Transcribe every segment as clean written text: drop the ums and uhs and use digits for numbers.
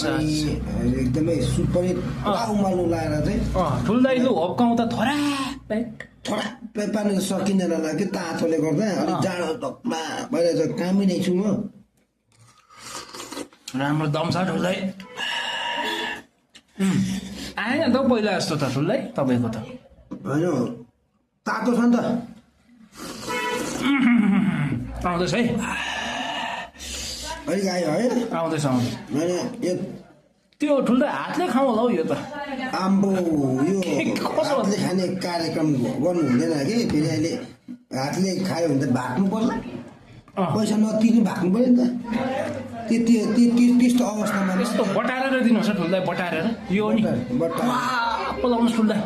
अनि एकदमै सुप पनि पुरा उमाल्नु लगाएर चाहिँ ठुल्दाइ लु हप्काउँ त थोरा थोडा पार्नु सकिँदैन होला कि तातोले गर्दा अलिक जाडो धप्पा भइरहेछ कामै नै छु म राम्रो दम छ ठुल्दाइ आएन त पहिला जस्तो त ठुल्दाइ तपाईँको त होइन तातो छ नि त आउँदैछ है अलिक आयो है आउँदैछ आउँदैछ होइन यो त्यो ठुल्दाइ हातले खाउँ होला हौ यो त आम्बो यो हातले खाने कार्यक्रम गर्नु हुँदैन कि फेरि अहिले हातले खायो भने त भाग्नु पर्ला पैसा नतिर्नु भाग्नु पऱ्यो नि त त्यस्तो अवस्थामा यस्तो बटारेर दिनुहोस् ठुल्दाइ बटारेर यो नि पलाउनुहोस् ठुल्दाइ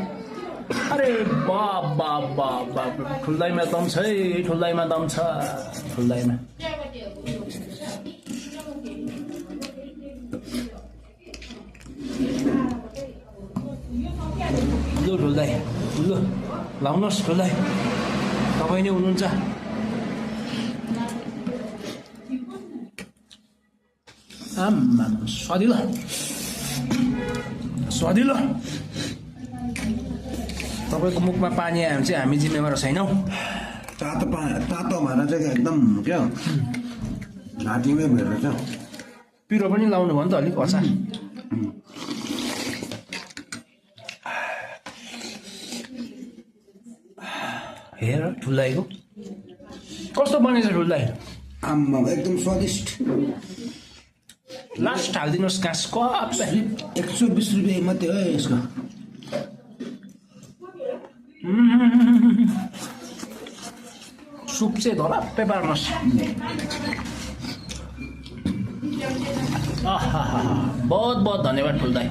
अरे बाप बाप बाप बाप ठुल्दाइमा दम छ है ठुल्दाइमा दम छ ठुल्दाइमा लु ठुल्दाइ लु लाउनुहोस् ठुल्दाइ तपाईँ नै हुनुहुन्छ आम्मा स्वादिलो स्वादिलो तपाईँको मुखमा पानी आयो भने चाहिँ हामी जिम्मेवार छैनौँ तातो भएर चाहिँ एकदम क्या घाँटीमै भेटेर छ पिरो पनि लाउनु भयो नि त अलिक अचार हेर ठुल्दाइको कस्तो बनेछ ठुल्दाइ आम्मा एकदम स्वादिष्ट लास्ट हालिदिनुहोस् घाँस कप 120 रुपियाँ मात्रै हो यसको सुप चाहिँ धलप्पै पार्नुहोस् बहुत बहुत धन्यवाद ठुल्दाइ